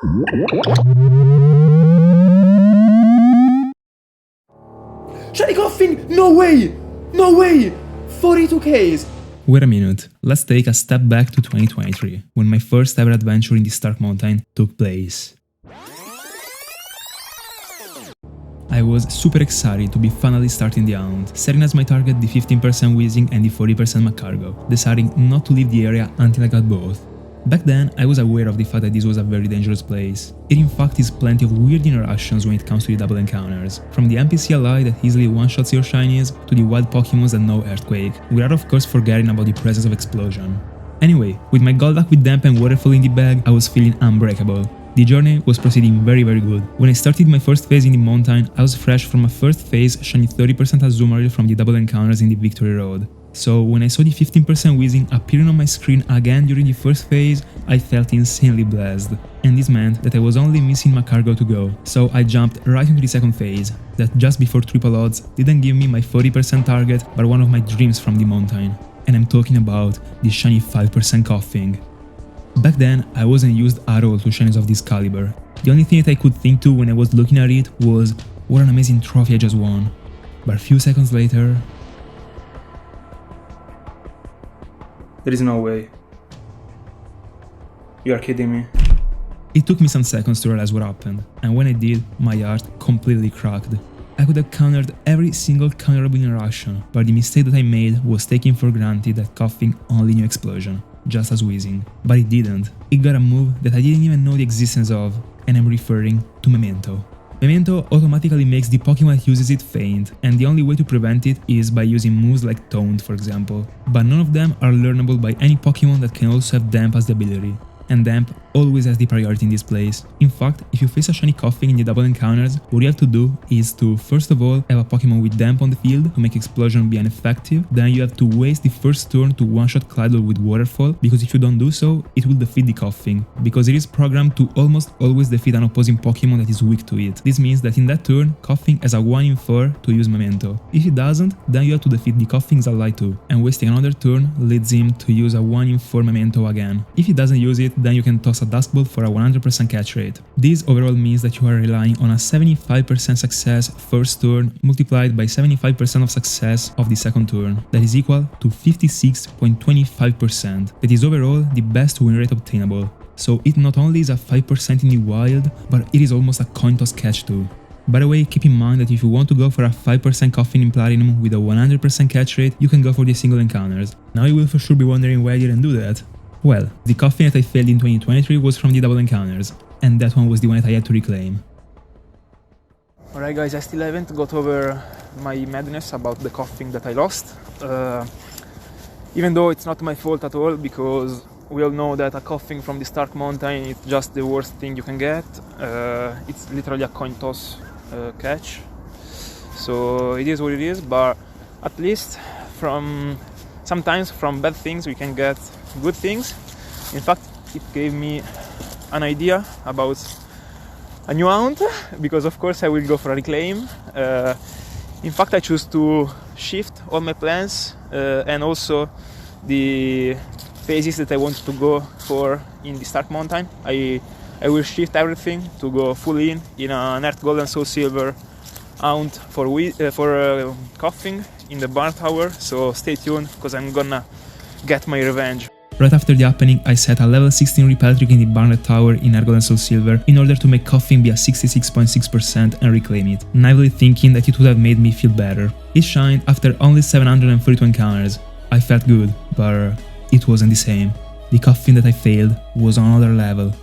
Shiny Koffing! No way! No way! 42Ks! Wait a minute, let's take a step back to 2023, when my first ever adventure in the Stark Mountain took place. I was super excited to be finally starting the hunt, setting as my target the 15% Weezing and the 40% Magcargo, deciding not to leave the area until I got both. Back then, I was aware of the fact that this was a very dangerous place. It in fact is plenty of weird interactions when it comes to the double encounters, from the NPC ally that easily one-shots your shinies, to the wild Pokémons that know Earthquake, without of course forgetting about the presence of Explosion. Anyway, with my god luck with Damp and Waterfall in the bag, I was feeling unbreakable. The journey was proceeding very good. When I started my first phase in the mountain, I was fresh from my first phase shiny 30% Azumarill from the double encounters in the Victory Road. So when I saw the 15% Weezing appearing on my screen again during the first phase, I felt insanely blessed. And this meant that I was only missing Magcargo to go, so I jumped right into the second phase, that just before triple odds didn't give me my 40% target but one of my dreams from the mountain. And I'm talking about the shiny 5% Koffing. Back then, I wasn't used at all to shinies of this caliber. The only thing that I could think to when I was looking at it was, what an amazing trophy I just won. But a few seconds later... There is no way. You are kidding me. It took me some seconds to realize what happened, and when I did, my heart completely cracked. I could have countered every single counterable interaction, but the mistake that I made was taking for granted that Koffing only knew Explosion, just as Weezing. But it didn't. It got a move that I didn't even know the existence of, and I'm referring to Memento. Memento automatically makes the Pokemon that uses it faint, and the only way to prevent it is by using moves like Taunt, for example. But none of them are learnable by any Pokemon that can also have Damp as the ability. And Damp always has the priority in this place. In fact, if you face a shiny Koffing in the double encounters, what you have to do is to, first of all, have a Pokemon with Damp on the field to make Explosion be ineffective, then you have to waste the first turn to one-shot Claddle with Waterfall, because if you don't do so, it will defeat the Koffing, because it is programmed to almost always defeat an opposing Pokemon that is weak to it. This means that in that turn, Koffing has a 1 in 4 to use Memento. If it doesn't, then you have to defeat the Koffing's ally too, and wasting another turn leads him to use a 1 in 4 Memento again. If he doesn't use it, then you can toss a Dusk Ball for a 100% catch rate. This overall means that you are relying on a 75% success first turn multiplied by 75% of success of the second turn. That is equal to 56.25%. That is overall the best win rate obtainable. So it not only is a 5% in the wild, but it is almost a coin toss catch too. By the way, keep in mind that if you want to go for a 5% Koffing in Platinum with a 100% catch rate, you can go for the single encounters. Now you will for sure be wondering why I didn't do that. Well, the Koffing that I failed in 2023 was from the double encounters, and that one was the one that I had to reclaim. Alright guys, I still haven't got over my madness about the Koffing that I lost. Even though it's not my fault at all, because we all know that a Koffing from the Stark Mountain is just the worst thing you can get. It's literally a coin toss catch. So it is what it is, but at least sometimes from bad things we can get good things. In fact, it gave me an idea about a new hunt, because of course I will go for a reclaim. In fact, I choose to shift all my plans and also the phases that I want to go for in the Stark Mountain. I will shift everything to go full in an Earth Gold and Soul Silver hunt for Koffing in the Barn Tower, so stay tuned because I'm gonna get my revenge. Right after the happening, I set a level 16 Repel Trick in the Barnet Tower in Earth Gold and Soul Silver in order to make Koffing be a 66.6% and reclaim it, naively thinking that it would have made me feel better. It shined after only 742 encounters. I felt good, but it wasn't the same. The Koffing that I failed was on another level.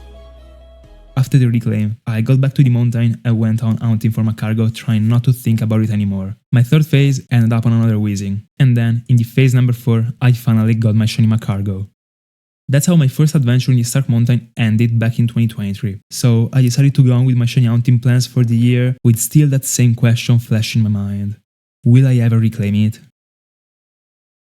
After the reclaim, I got back to the mountain and went on hunting for Magcargo, trying not to think about it anymore. My third phase ended up on another Weezing, and then, in the phase number 4, I finally got my shiny Magcargo. That's how my first adventure in the Stark Mountain ended back in 2023, so I decided to go on with my shiny hunting plans for the year with still that same question flashing in my mind. Will I ever reclaim it?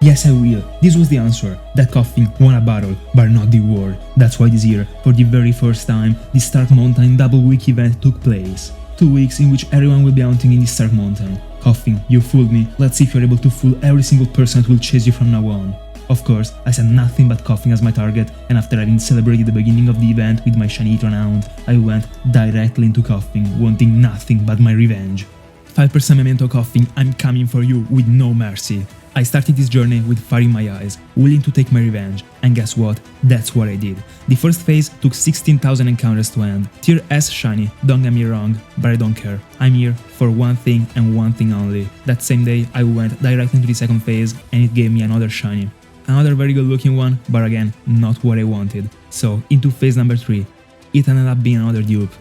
Yes, I will. This was the answer. That Koffing won a battle, but not the war. That's why this year, for the very first time, the Stark Mountain Double Week event took place. 2 weeks in which everyone will be hunting in the Stark Mountain. Koffing, you fooled me. Let's see if you're able to fool every single person that will chase you from now on. Of course, I set nothing but Koffing as my target, and after having celebrated the beginning of the event with my shiny Hound, I went directly into Koffing, wanting nothing but my revenge. 5% memento Koffing, I'm coming for you with no mercy. I started this journey with fire in my eyes, willing to take my revenge, and guess what? That's what I did. The first phase took 16,000 encounters to end. Tier S shiny, don't get me wrong, but I don't care. I'm here for one thing and one thing only. That same day I went directly into the second phase and it gave me another shiny. Another very good looking one, but again, not what I wanted. So, into phase number 3. It ended up being another dupe.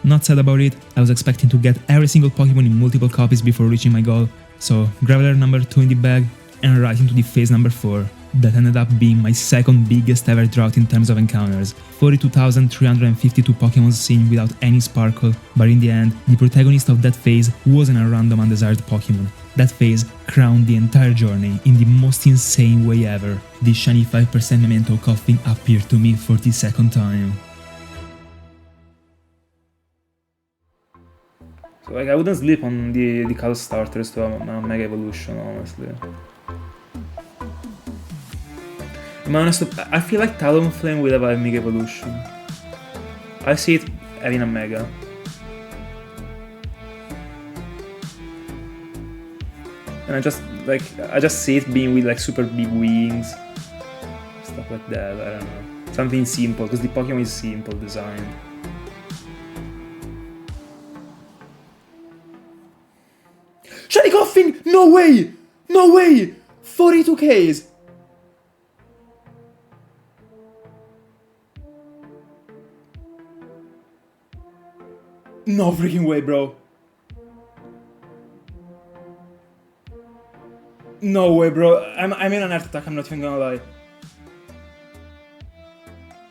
Not sad about it, I was expecting to get every single Pokemon in multiple copies before reaching my goal, so Graveler number 2 in the bag, and right into the phase number 4. That ended up being my second biggest ever drought in terms of encounters. 42,352 Pokemon seen without any sparkle, but in the end, the protagonist of that phase wasn't a random undesired Pokemon. That phase crowned the entire journey in the most insane way ever. The shiny 5% memento Koffing appeared to me for the second time. So like I wouldn't sleep on the Call starters to a Mega Evolution, honestly. I'm honest, I feel like Talonflame will have a Mega Evolution. I see it having a Mega. And I just see it being with like super big wings. Stuff like that, I don't know. Something simple, because the Pokemon is simple design. Shiny Koffing! No way! No way! 42Ks! No freaking way, bro. No way, bro. I'm in an heart attack, I'm not even gonna lie.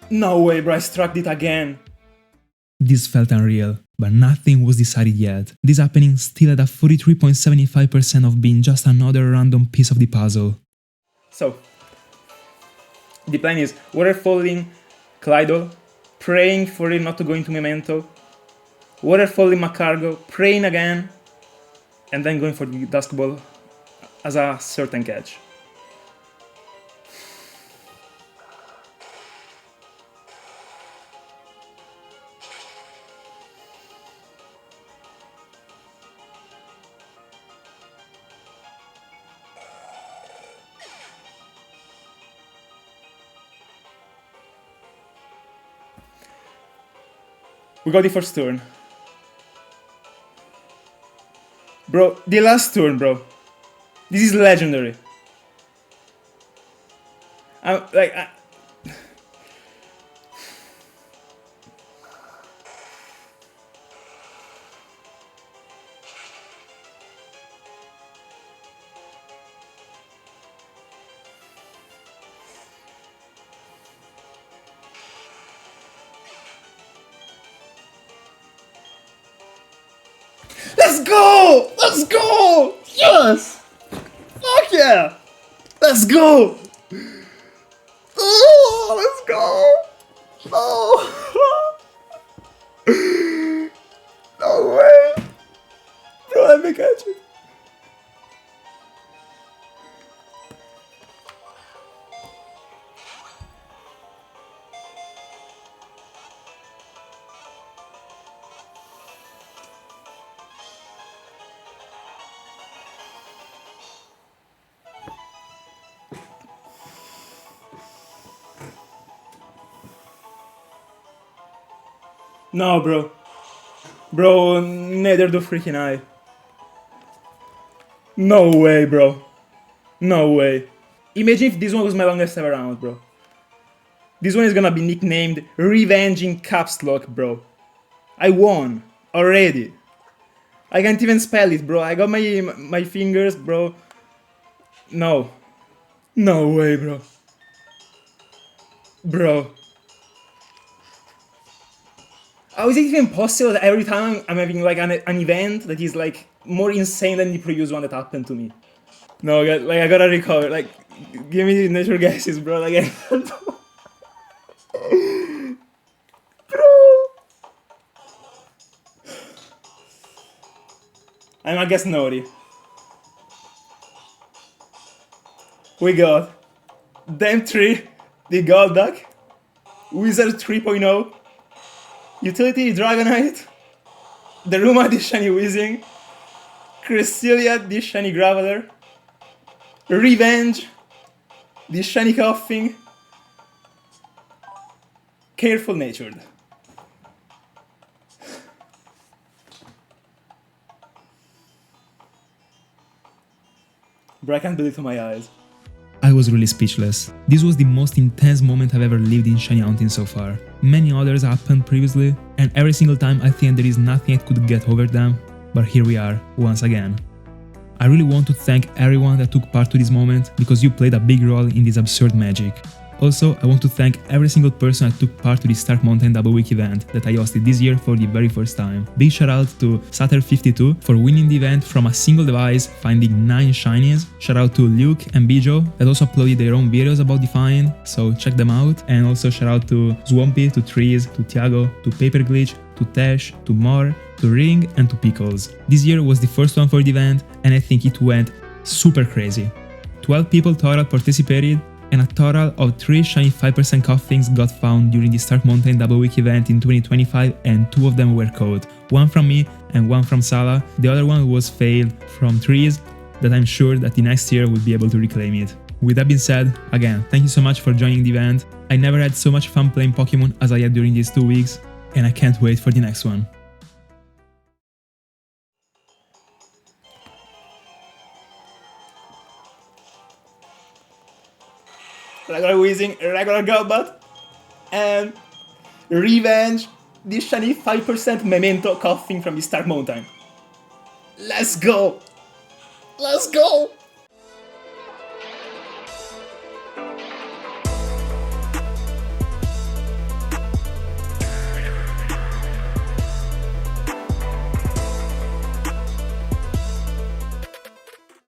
No way, bro, I struck it again. This felt unreal, but nothing was decided yet. This happening still at a 43.75% of being just another random piece of the puzzle. So, the plan is water falling Clydol, praying for it not to go into Memento, water falling Macargo, praying again, and then going for the Dusk Ball as a certain catch. We got the first turn. Bro, the last turn, bro. This is legendary. Let's go! Let's go! Yes! Fuck yeah! Let's go! Oh, let's go! Oh! No way! Bro, let me catch it. No, bro. Bro, neither do freaking I. No way, bro. No way. Imagine if this one was my longest ever round, bro. This one is gonna be nicknamed Revenge in Caps Lock, bro. I won. Already. I can't even spell it, bro. I got my fingers, bro. No. No way, bro. Bro. How is it even possible that every time I'm having like an event that is like more insane than the previous one that happened to me? No, like I gotta recover. Like, give me the natural guesses, bro. Like, I don't know. Bro. I'm gonna guess Nori. We got Dam 3, the Gold Duck, Wizard 3.0, Utility Dragonite, Daruma the Shiny Weezing, Cresselia the Shiny Graveler, Revenge the Shiny Koffing, Careful Natured. Bro, I can't believe it to my eyes. I was really speechless. This was the most intense moment I've ever lived in shiny hunting so far. Many others happened previously, and every single time I think there is nothing I could get over them, but here we are, once again. I really want to thank everyone that took part to this moment, because you played a big role in this absurd magic. Also, I want to thank every single person that took part to the Stark Mountain Double Week event that I hosted this year for the very first time. Big shout out to Sater52 for winning the event from a single device, finding 9 shinies. Shout out to Luke and Bijo that also uploaded their own videos about the find, so check them out. And also shout out to Swampy, to Trees, to Tiago, to Paper Glitch, to Tesh, to Mor, to Ring, and to Pickles. This year was the first one for the event, and I think it went super crazy. 12 people total participated, and a total of 3 shiny 5% Koffings got found during the Stark Mountain Double Week event in 2025, and 2 of them were caught. One from me and one from Salah. The other one was failed from Trees, that I'm sure that the next year will be able to reclaim it. With that being said, again, thank you so much for joining the event. I never had so much fun playing Pokemon as I had during these 2 weeks, and I can't wait for the next one. Regular Weezing, regular Golbat, and Revenge, the shiny 5% Memento Koffing from the Stark Mountain. Let's go! Let's go!